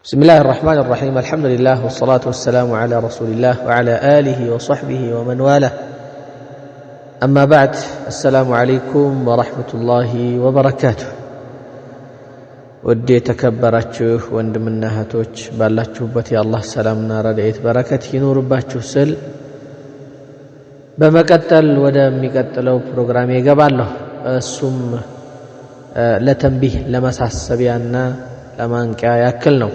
بسم الله الرحمن الرحيم الحمد لله والصلاة والسلام على رسول الله وعلى آله وصحبه ومن والاه أما بعد السلام عليكم ورحمة الله وبركاته ودي تكبراتشوه واندمنا هاتوش بالاتشوه بتي الله سلامنا ردعيت بركته نور باتشوه سل بمكتل ودام مكتلو بروغرامي قباله السم لتنبيه لما سحسبيانا لما انكا يأكلنو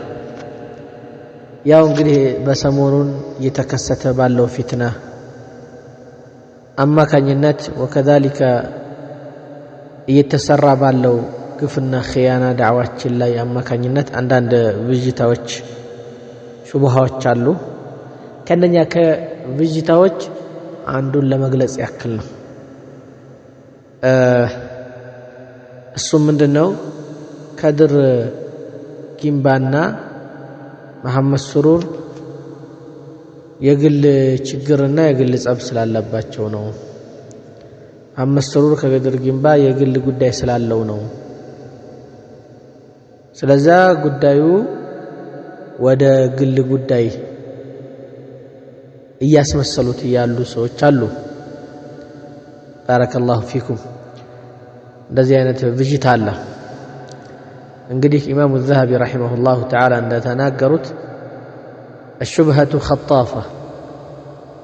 ያው እንግዲህ በሰሞኑን እየተከሰተ ባለው ፊትና አማካኝነት ወከዛሊከ እየተሰራ ባለው ግፍና ኺያና ዳዕዋችን ላይ አማካኝነት አንዳንድ ብዥታዎች ሹብሃዎች አሉ። ከነኛ ከብዥታዎች አንዱን ለመግለጽ ያክል ነው። እሱ ምንድነው? ከድር ጊምባና መሐመድ ሱሩር የግል ችግርና የግል ጸብ ስላለባቸው ነው። መሐመድ ሱሩር ከከድር ጊምባ የግል ጉዳይ ስላለው ነው። ስለዛ ጉዳዩ ወደ ግል ጉዳይ እያስመሰሉት ያሉ ሰዎች አሉ። ባረከላሁ ፊኩም። እንደዚህ አይነት ብዥታ አለ። እንግዲህ ኢማሙ ዘሀቢ ረሒመሁላሁ ተዓላ እንደተናገሩት الشبهة خطافة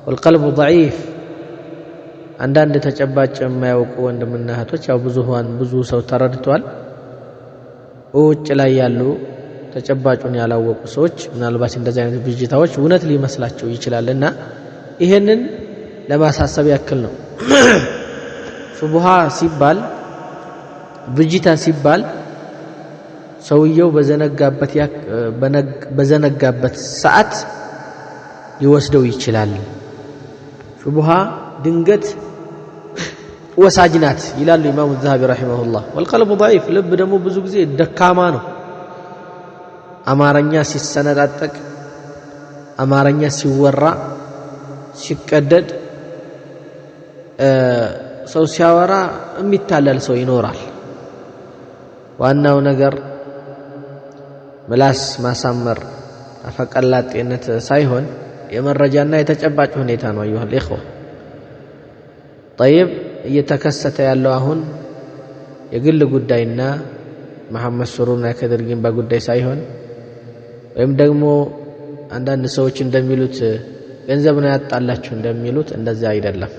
والقلب ضعيف አንዳንድ ተጨባጭ የማያውቁ ወንድምና እህቶች ያው ብዙ ሰው ተረድቷል። ውጭ ላይ ያሉ ተጨባጩን ያላወቁ ሰዎች ምናልባት እንደዚህ አይነት ብዥታዎች እውነት ሊመስላቸው ይችላልና ይሄንን ለማሳሰብ ያክል ነው። ሹብሃ ሲባል ብዥታ ሲባል ሰውየው በዘነጋበት ሰዓት ሊወስደው ይችላል። ሹብሃ ድንገት ወሳጅናት ይላሉ ኢማሙ ዘሀቢ ረሒመሁላህ። ወልቀልቡ ضعيف ልብ ደግሞ ብዙ ጊዜ ደካማ ነው። አማርኛ ሲሰነጣጠቅ፣ አማርኛ ሲወራ ሲቀደድ፣ ሰው ሲያወራ የሚታለል ሰው ይኖራል። ዋናው ነገር ምላስ ማሳመር አፈቀላጤነት ሳይሆን የመረጃና የተጨባጭ ሁኔታ ነው። አዩሃ الإخوة طيب እየተከሰተ ያለው አሁን የግል ጉዳይና መሐመድ ሱሩርና ከድር ጊምባ ጉዳይ ሳይሆን ወይም ደግሞ አንዳንድ ሰዎች እንደሚሉት ገንዘብ ነው ያጣላችሁ እንደሚሉት እንደዛ አይደለም።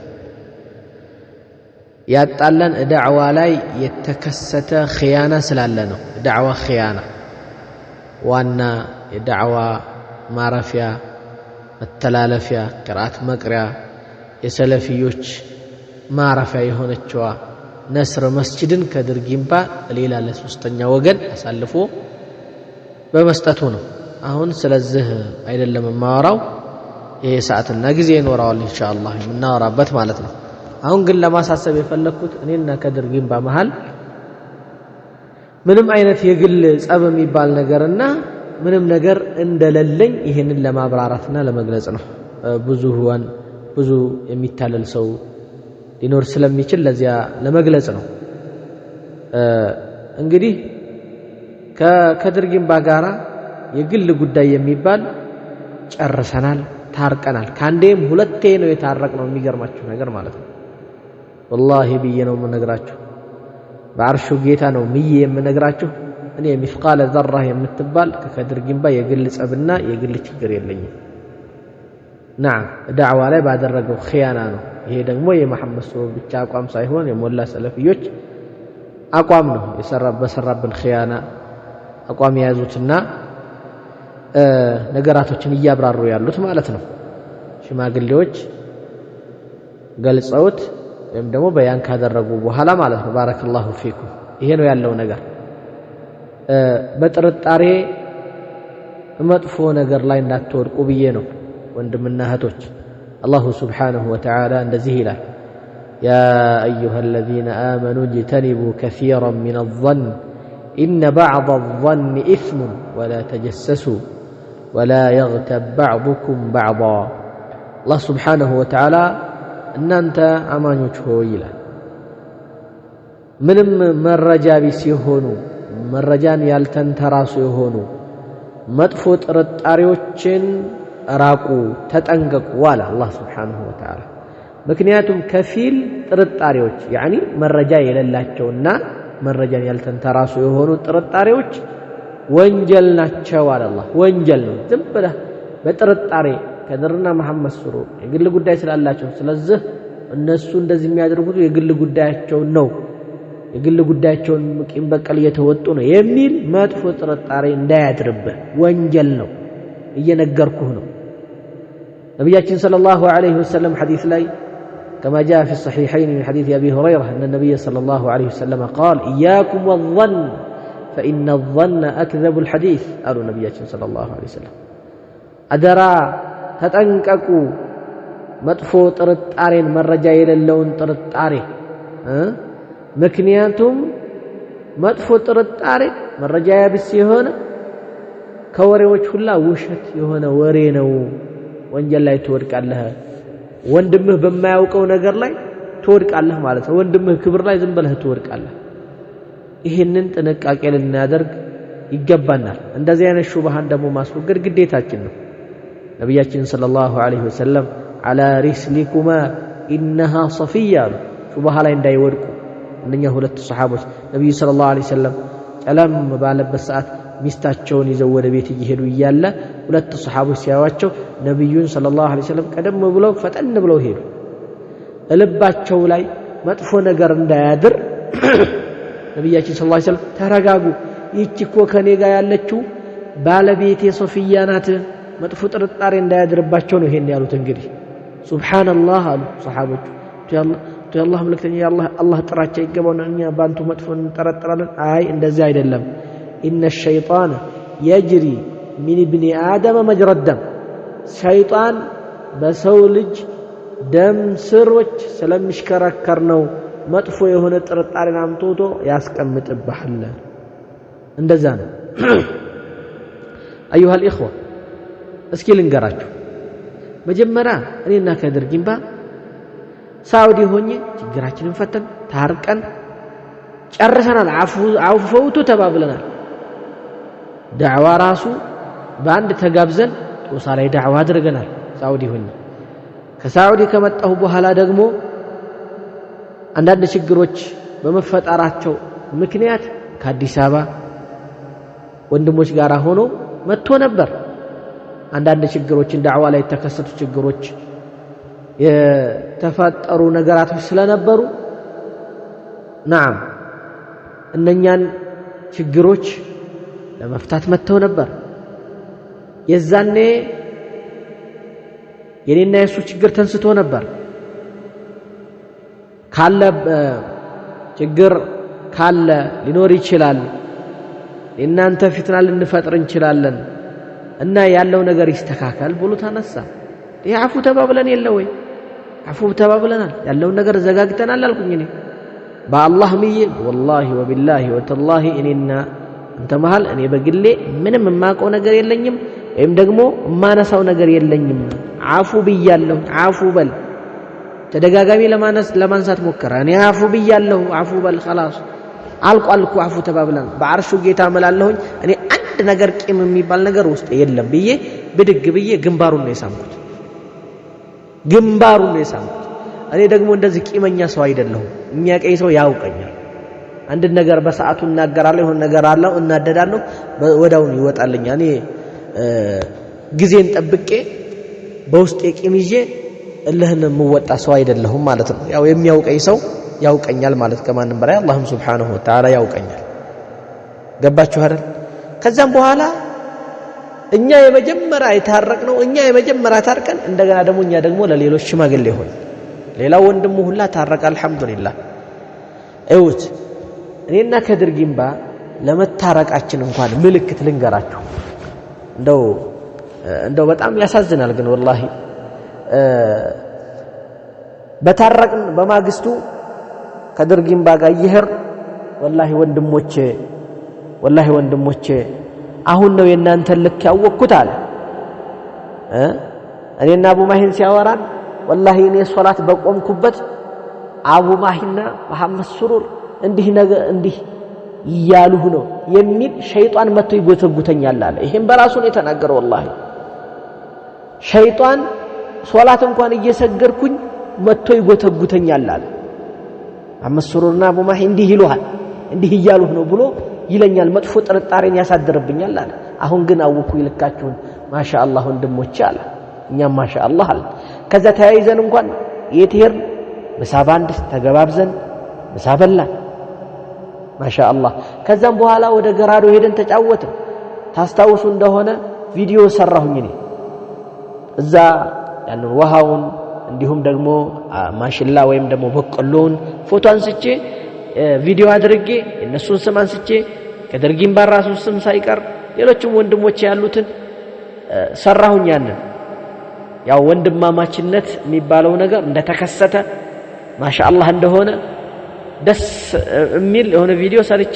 ያጣላን ዳዕዋ ላይ የተከሰተ ኺያና ስላለ ነው። ዳዕዋ ኺያና ዋና የዳዕዋ ማረፊያ መተላለፊያ ቅርአት መቅሪያ የሰለፊዮች ማረፊያ የሆነችዋ ነስር መስጂድን ከድር ጊምባ ሌላ ለሶስተኛ ወገን አሳልፎ በመስጠቱ ነው። አሁን ስለዚህ አይደለም የማወራው። ይሄ ሰዓትና ጊዜ ይኖረዋል ኢንሻአላህ የምናወራበት ማለት ነው። አሁን ግን ለማሳሰብ የፈለኩት እኔና ከድር ጊምባ መሃል ምንም አይነት የግል ጸብ የሚባል ነገርና ምንም ነገር እንደሌለኝ ይሄንን ለማብራራትና ለመግለጽ ነው። ብዙ የሚታለል ሰው ሊኖር ስለሚችል ለዚያ ለመግለጽ ነው። እንግዲህ ከከድር ጊምባ ጋራ የግል ጉዳይ የሚባል ጨርሰናል፣ ታርቀናል። ካንዴም ሁለቴ ነው የታረቅነው። የሚገርማችሁ ነገር ማለት ነው። ወላሂ ብዬ ነው የምነግራችሁ። በአርሹ ጌታ ነው ምዬ የምነግራችሁ። እኔ ሚስቃለ ዘራ የምትባል ከከድር ጊምባ የግል ጸብና የግል ችግር የለኝም። ናም ዳዕዋ ላይ ባደረገው ኺያና ነው። ይሄ ደግሞ የመሐመድ ሱሩር ብቻ አቋም ሳይሆን የሞላ ሰለፊዮች አቋም ነው። በሰራብን ኺያና አቋም የያዙትና ነገራቶችን እያብራሩ ያሉት ማለት ነው። ሽማግሌዎች ገልጸውት ወይም ደግሞ በያን ካደረጉ በኋላ ማለት ነው። ባረከላሁ ፊኩም። ይሄ ነው ያለው ነገር። በጥርጣሬ መጥፎ ነገር ላይ እንዳትወድቁ ብዬ ነው ወንድምና እህቶች። አላሁ ሱብሓነሁ ወተዓላ እንደዚህ ይላል፣ ያ አዩሃ አለዚነ አመኑ እጅተኒቡ ከሲራን ሚነ ظን ኢነ በዕض الظን ኢስሙ ወላ ተጀሰሱ ወላ የግተብ በዕضኩም በዕض። አላህ ሱብሓነሁ ወተዓላ እናንተ አማኞች ሆይ ይላል፣ ምንም መረጃ ቢስ የሆኑ መረጃን ያልተንተራሱ የሆኑ መጥፎ ጥርጣሬዎችን ራቁ ተጠንቀቁ አለ አላህ Subhanahu Wa Ta'ala ምክንያቱም ከፊል ጥርጣሬዎች ያኒ መረጃ የሌላቸውና መረጃን ያልተንተራሱ የሆኑ ጥርጣሬዎች ወንጀል ናቸው አለ አላህ ወንጀል ነው ዝም ብለህ በጥርጣሬ ከድርና መሐመድ ሱሩር የግል ጉዳይ ስላላቸው ስለዚህ እነሱ እንደዚህ የሚያደርጉት የግል ጉዳያቸው ነው የግል ጉዳያቸውን ቂም በቀል እየተወጡ ነው የሚል መጥፎ ጥርጣሬ እንዳያድርብህ ወንጀል ነው እየነገርኩህ ነው ነብያችን ሰለላሁ ዐለይሂ ወሰለም ሐዲስ ላይ كما جاء في الصحيحين من حديث أبي هريرة أن النبي صلى الله عليه وسلم قال إياكم والظن فإن الظن أكذب الحديث قالوا النبي صلى الله عليه وسلم أدرى تتنككوا مطفو طرطارين مرجا يللون طرطاري ምክንያቱም መጥፎ ጥርጣሬ መረጃ ያብስ የሆነ ከወሬዎች ሁላ ውሸት የሆነ ወሬ ነው ወንጀል ላይ ትወድቃለህ ወንድምህ በማያውቀው ነገር ላይ ትወድቃለህ ማለት ነው ወንድምህ ክብር ላይ ዝም ብለህ ትወድቃለህ ይሄንን ጥንቃቄ ልናደርግ ይገባናል እንደዚህ አይነት ሹብሃን ደግሞ ማስወገድ ግዴታችን ነው ነብያችን ሰለላሁ ዐለይሂ ወሰለም على رسلكما انها صفيه ሹብሃ ላይ እንዳይወድቁ እነኛ ሁለት ሱሐቦች ነብዩ ሰለላሁ ዐለይሂ ወሰለም ጨለም ባለበት ሰዓት ሚስታቸውን ይዘው ወደ ቤት እየሄዱ እያለ ሁለት ሱሐቦች ሲያዩአቸው ነብዩን ሰለላሁ ዐለይሂ ወሰለም ቀደም ብለው ፈጠን ብለው ሄዱ ልባቸው ላይ መጥፎ ነገር እንዳያድር ነብያችን ሰለላሁ ዐለይሂ ወሰለም ተረጋጉ ይህች እኮ ከኔ ጋር ያለችው ባለቤቴ ሶፊያ ናት መጥፎ ጥርጣሬ እንዳያድርባቸው ነው ይሄን ያሉት እንግዲህ ሱብሃንአላህ አሉ ሱሐቦቹ ያላህ መልእክተኛ አላህ ጥራቻ ይገባውና እኛ ባንቱ መጥፎን እንጠረጥራለን አይ እንደዚህ አይደለም ኢነ الشيطان يجري من ابن آدم مجرى الدم ሸይጣን በሰው ልጅ ደም ስሮች ስለሚሽከራከር ነው መጥፎ የሆነ ጥርጣሬን አምጥቶ ያስቀምጥብሃል እንደዛ ነው ايها الاخوه እስኪ ልንገራችሁ መጀመሪያ እኔና ከድር ጊምባ ሳውዲ ሆኜ ችግራችንን ፈተን ታርቀን ጨርሰናል አውፈውቱ ተባብለናል ዳዕዋ ራሱ ባንድ ተጋብዘን ጦሳ ላይ ዳዕዋ አድርገናል ሳውዲ ሆኜ ከሳውዲ ከመጣሁ በኋላ ደግሞ አንዳንድ ችግሮች በመፈጠራቸው ምክንያት ከአዲስ አበባ ወንድሞች ጋር ሆኖ መጥቶ ነበር አንዳንድ ችግሮችን ዳዕዋ ላይ ተከሰቱ ችግሮች የተፈጠሩ ነገራቶች ስለነበሩ نعم እነኛን ችግሮች ለመፍታት መጥተው ነበር የዛኔ የኔና የሱ ችግር ተንስቶ ነበር ካለ ችግር ካለ ሊኖር ይችላል እናንተ ፊትና ልንፈጥር እንችላለን እና ያለው ነገር ይስተካከል ብሎ ተነሳ ያፉ ተባብለን የለው ወይ አፉ ተባብለናል ያለው ነገር ዘጋግተናል አልኩኝ እኔ በአላህ ምዬ ወላሂ ወቢላሂ ወተላሂ እኔና አንተ መሃል እኔ በግሌ ምንም የማውቀው ነገር የለኝም ወይም ደግሞ ማነሳው ነገር የለኝም አፉ ብያለሁ አፉ በል ተደጋጋሚ ለማንሳት ሞከረ እኔ አፉ ብያለሁ አፉ በል خلاص አልቋልኩ አፉ ተባብለን በአርሹ ጌታ መላለሁኝ እኔ አንድ ነገር ቂም የሚባል ነገር ውስጥ የለም ብዬ ብድግ ብዬ ግንባሩን ነው የሳምኩት እኔ ደግሞ እንደዚህ ቂመኛ ሰው አይደለሁም የሚያቀኝ ሰው ያውቀኛል አንድ ነገር በሰዓቱ እናገራለሁ የሆነ ነገር አለው እናደዳለሁ ወዳውን ይወጣልኛል እኔ ጊዜን ጠብቄ በውስጤ ቂም ይዤ እልህን የምወጣ ሰው አይደለሁም ማለት ነው ያው የሚያውቀኝ ሰው ያውቀኛል ማለት ከማንም በላይ አላህም Subhanahu Wa Ta'ala ያውቀኛል ገባችሁ አይደል ከዛም በኋላ እኛ የመጀመሪያ የታረቅነው እኛ የመጀመሪያ ታርቀን እንደገና ደግሞ እኛ ደግሞ ለሌሎች ሽማግሌ ሆነ ሌላው ወንድሙ ሁላ ታረቀ አልহামዱሊላህ እውት እኔና ከድር ጊምባ ለመታረቃችን እንኳን ምልክት ልንገራችሁ እንደው በጣም ያሳዝናል ግን ወላሂ በታረቅን በማግስቱ ከድር ጊምባ ጋር ይሄር ወላሂ ወንድሞቼ አሁን ነው የናንተ ልክ ያወቅኩት አለ እኔና አቡ ማሂን ሲያወራን ወላሂ እኔ ሶላት በቆምኩበት አቡ ማሂና መሐመድ ሱሩር እንዲህ እያሉህ ነው የሚል ሸይጣን መጥቶ ይጎተጉተኛል አለ። ይሄን በራሱ ነው የተናገረው። ወላሂ ሸይጣን ሶላት እንኳን እየሰገድኩኝ መጥቶ ይጎተጉተኛል አለ። አመስሩርና አቡ ማሂ እንዲህ ይሉሃል እንዲህ እያሉህ ነው ብሎ ይለኛል፣ መጥፎ ጥርጣሬን ያሳድርብኛል አለ። አሁን ግን አወኩ ይልካችሁን ማሻአላህ ወንድሞቼ አለ። እኛም ማሻአላህ አለ። ከዛ ተያይዘን እንኳን የትሄር ምሳ ባንድ ተገባብዘን ምሳ በላን ማሻአላህ። ከዛም በኋላ ወደ ገራዶ ሄደን ተጫወትን። ታስታውሱ እንደሆነ ቪዲዮ ሰራሁኝ እኔ እዛ ያንን ውሃውን እንዲሁም ደግሞ ማሽላ ወይም ደግሞ በቆሎውን ፎቶ አንስቼ ቪዲዮ አድርጌ እነሱን ስም አንስቼ ከደርጊም ባራሱ ስም ሳይቀር ሌሎችም ወንድሞች ያሉትን ሰራሁኝ። ያንን ያው ወንድማማችነት የሚባለው ነገር እንደተከሰተ ማሻአላህ እንደሆነ ደስ የሚል የሆነ ቪዲዮ ሰርቼ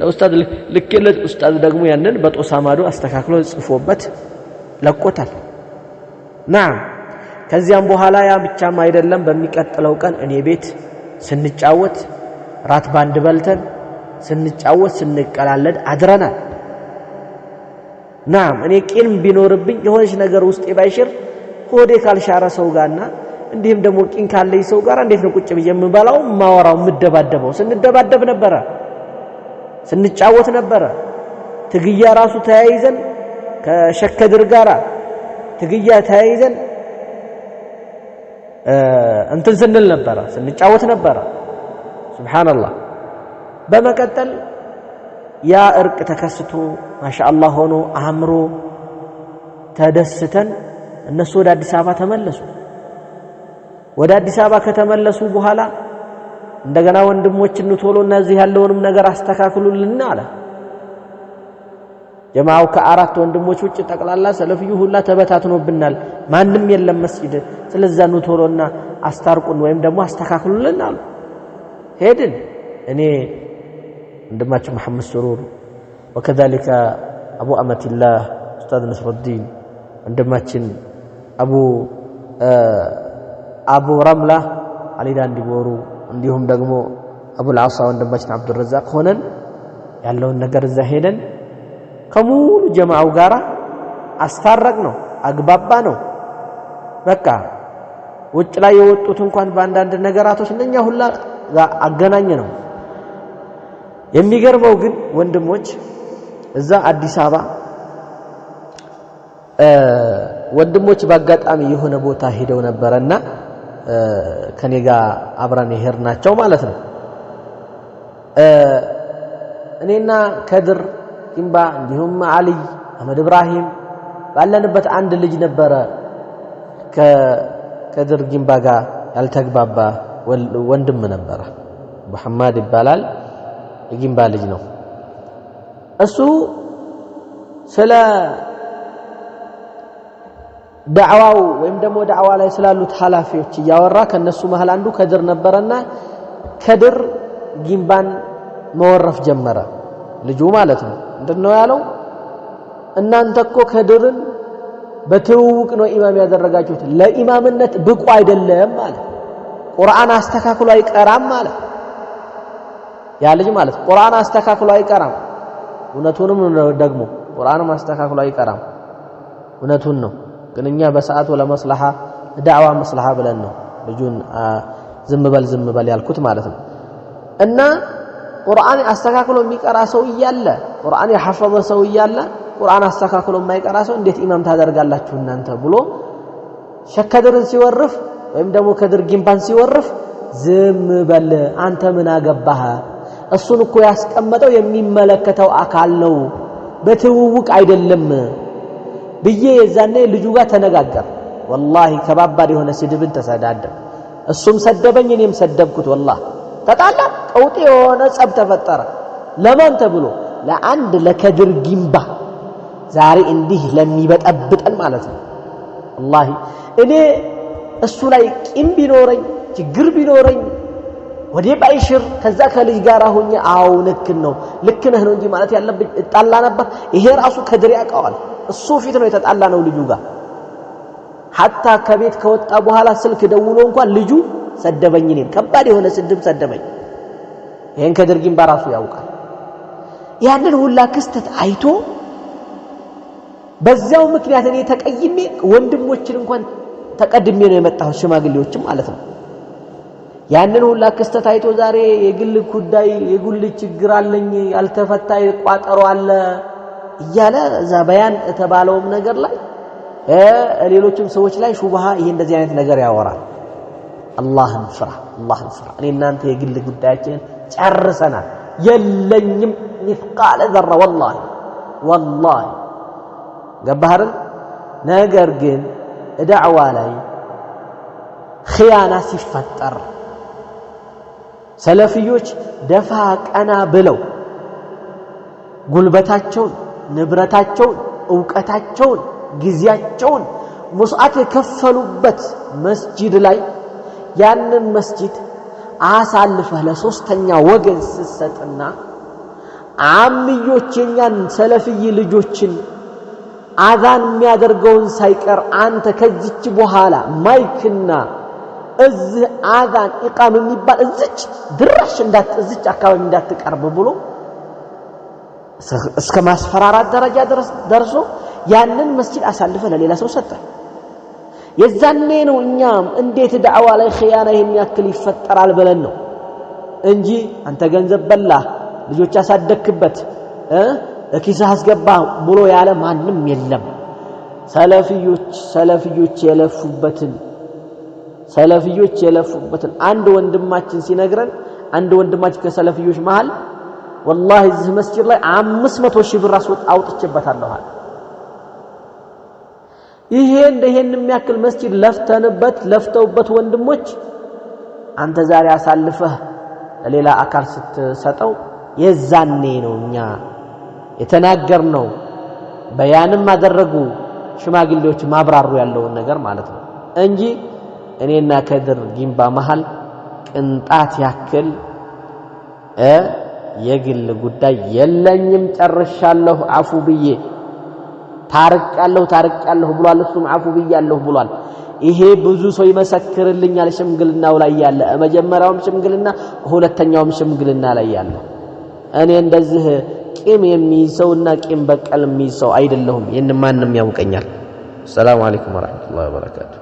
ለኡስታዝ ልክለት ኡስታዝ ደግሞ ያንን በጦሳ ማዶ አስተካክሎ ጽፎበት ለቆታል። ናም ከዚያም በኋላ ያ ብቻም አይደለም። በሚቀጥለው ቀን እኔ ቤት ስንጫወት ራት ባንድ በልተን ስንጫወት ስንቀላለድ አድረናል። ናም እኔ ቂም ቢኖርብኝ የሆነች ነገር ውስጥ ባይሽር ሆዴ ካልሻረ ሰው ጋርና እንዲህም ደግሞ ቂም ካለኝ ሰው ጋር እንዴት ነው ቁጭ ብዬ የምበላው ማወራው የምደባደበው? ስንደባደብ ነበረ፣ ስንጫወት ነበረ። ትግያ ራሱ ተያይዘን ከሸከድር ጋራ ትግያ ተያይዘን እንትን ስንል ነበረ፣ ስንጫወት ነበረ። ሱብሃንአላህ። በመቀጠል ያ እርቅ ተከስቶ ማሻአላህ ሆኖ አምሮ ተደስተን እነሱ ወደ አዲስ አበባ ተመለሱ። ወደ አዲስ አበባ ከተመለሱ በኋላ እንደገና ወንድሞችን ቶሎ እነዚህ ያለውንም ነገር አስተካክሉልን አለ። ጀማዓው ከአራት ወንድሞች ውጭ ጠቅላላ ሰለፊዩ ሁላ ተበታትኖብናል፣ ማንም የለም መስጊድ። ስለዚህ ነው ቶሎና አስታርቁን ወይም ደግሞ አስተካክሉልን አሉ። ሄድን እኔ ወንድማችን መሐመድ ሱሩር ወከذلك አቡ አመቲላህ ኡስታዝ ነስሩዲን ወንድማችን አቡ ረምላ አሊዳ እንዲቦሩ እንዲሁም ደግሞ አቡ العصا ወንድማችን አብዱረዛቅ ሆነን ያለውን ነገር እዛ ሄደን ከሙሉ ጀማዓው ጋራ አስታረቅ ነው፣ አግባባ ነው። በቃ ውጭ ላይ የወጡት እንኳን በአንዳንድ ነገራቶች እነኛ ሁላ አገናኘ ነው። የሚገርመው ግን ወንድሞች እዛ አዲስ አበባ ወንድሞች በአጋጣሚ የሆነ ቦታ ሄደው ነበርና ከኔ ጋር አብረን ይሄርናቸው ማለት ነው። እኔና ከድር ኪምባ እንዲሁም አሊ አህመድ ኢብራሂም ባለንበት አንድ ልጅ ነበረ ከድር ጊምባ ጋር ያልተግባባ ወንድም ነበረ። መሐመድ ይባላል፣ የጊምባ ልጅ ነው። እሱ ስለ ዳዕዋው ወይም ደግሞ ዳዕዋ ላይ ስላሉት ሐላፊዎች እያወራ ከነሱ መሃል አንዱ ከድር ነበርና ከድር ጊምባን መወረፍ ጀመረ። ልጁ ማለት ነው። ምንድነው ያለው? እናንተ እኮ ከድርን በትውውቅ ነው ኢማም ያደረጋችሁት፣ ለኢማምነት ብቁ አይደለም ማለት ቁርአን አስተካክሎ አይቀራም ማለት ያ ልጅ ማለት ቁርአን አስተካክሎ አይቀራም። እውነቱንም ደግሞ ቁርአን አስተካክሎ አይቀራም፣ እውነቱን ነው። ግን እኛ በሰዓቱ ለመስለሃ ዳዕዋ መስለሃ ብለን ነው ልጁን ዝም በል ያልኩት ማለት ነው። እና ቁርአን አስተካክሎ የሚቀራ ሰው እያለ ቁርአን የሐፈዘ ሰው እያለ ቁርአን አስተካክሎ የማይቀራ ሰው እንዴት ኢማም ታደርጋላችሁ እናንተ ብሎ ሸከድርን ሲወርፍ ወይም ደግሞ ከድር ጊምባን ሲወርፍ ዝም በል አንተ ምን አገባህ? እሱን እኮ ያስቀመጠው የሚመለከተው አካል ነው፣ በትውውቅ አይደለም ብዬ የዛኔ ልጁ ጋር ተነጋገር። ወላሂ ከባባድ የሆነ ስድብን ተሰዳደብ። እሱም ሰደበኝ፣ እኔም ሰደብኩት። ወላሂ ተጣላ፣ ቀውጤ የሆነ ጸብ ተፈጠረ። ለማን ተብሎ? ለአንድ ለከድር ጊምባ ዛሬ እንዲህ ለሚበጠብጠን ማለት ነው። ወላሂ እኔ እሱ ላይ ቂም ቢኖረኝ ችግር ቢኖረኝ ወዴ ባይሽር ከዛ ከልጅ ጋር ሆኜ አው ልክ ነው እንጂ ማለት ያለብኝ እጣላ ነበር። ይሄ ራሱ ከድር ያውቀዋል። እሱ ፊት ነው የተጣላ ነው ልጁ ጋር። ሐታ ከቤት ከወጣ በኋላ ስልክ ደውሎ እንኳን ልጁ ሰደበኝ፣ እኔን ከባድ የሆነ ስድብ ሰደበኝ። ይሄን ከድር ጊምባ ራሱ ያውቃል። ያንን ሁላ ክስተት አይቶ በዛው ምክንያት እኔ ተቀይሜ ወንድሞችን እንኳን ተቀድሜ ነው የመጣሁት ሽማግሌዎችም ማለት ነው። ያንን ሁላ ክስተት አይቶ ዛሬ የግል ጉዳይ የግል ችግር አለኝ ያልተፈታ ቋጠሮ አለ እያለ እዛ በያን የተባለውም ነገር ላይ ሌሎችም ሰዎች ላይ ሹብሃ ይሄ እንደዚህ አይነት ነገር ያወራል። አላህን ፍራ። እኔ እናንተ የግል ጉዳያችንን ጨርሰናል። የለኝም ሚስቃለ ዘራ ወላሂ ገባህ አይደል? ነገር ግን ዳዕዋ ላይ ኺያና ሲፈጠር ሰለፊዮች ደፋ ቀና ብለው ጉልበታቸውን፣ ንብረታቸውን፣ ዕውቀታቸውን፣ ጊዜያቸውን ሙስዓት የከፈሉበት መስጂድ ላይ ያንን መስጂድ አሳልፈህ ለሶስተኛ ወገን ስትሰጥና አምዮች የኛን ሰለፊይ ልጆችን አዛን የሚያደርገውን ሳይቀር አንተ ከዚች በኋላ ማይክና እዚህ አዛን ኢቃም የሚባል እዚች ድራሽ እዚች አካባቢ እንዳትቀርብ ብሎ እስከ ማስፈራራት ደረጃ ደርሶ ያንን መስጂድ አሳልፈ ለሌላ ሰው ሰጠ። የዛኔ ነው እኛም እንዴት ዳዕዋ ላይ ኺያና ይሄን ያክል ይፈጠራል ብለን ነው እንጂ አንተ ገንዘብ በላህ ልጆች ያሳደክበት ለኪስህ አስገባ ብሎ ያለ ማንም የለም። ሰለፊዮች የለፉበትን አንድ ወንድማችን ሲነግረን አንድ ወንድማችን ከሰለፊዮች መሃል ወላሂ እዚህ መስጂድ ላይ 500 ሺህ ብር አውጥቼበታለሁ አለ። ይሄን የሚያክል መስጂድ ለፍተውበት ወንድሞች አንተ ዛሬ አሳልፈህ ለሌላ አካል ስትሰጠው የዛኔ ነው እኛ የተናገርነው። በያንም አደረጉ ሽማግሌዎች ማብራሩ ያለውን ነገር ማለት ነው እንጂ እኔና ከድር ጊምባ መሃል ቅንጣት ያክል የግል ጉዳይ የለኝም። ጨርሻለሁ አፉ ብዬ ታርቄያለሁ ብሏል። እሱም አፉ ብያለሁ ብሏል። ይሄ ብዙ ሰው ይመሰክርልኛል። ሽምግልናው ላይ ያለ መጀመሪያውም ሽምግልና ሁለተኛውም ሽምግልና ላይ ያለ እኔ እንደዚህ ቂም የሚይዘውና ቂም በቀል የሚይዘው አይደለሁም። ይሄን ማንንም ያውቀኛል። ሰላም አለይኩም ወራህመቱላሂ ወበረካቱ።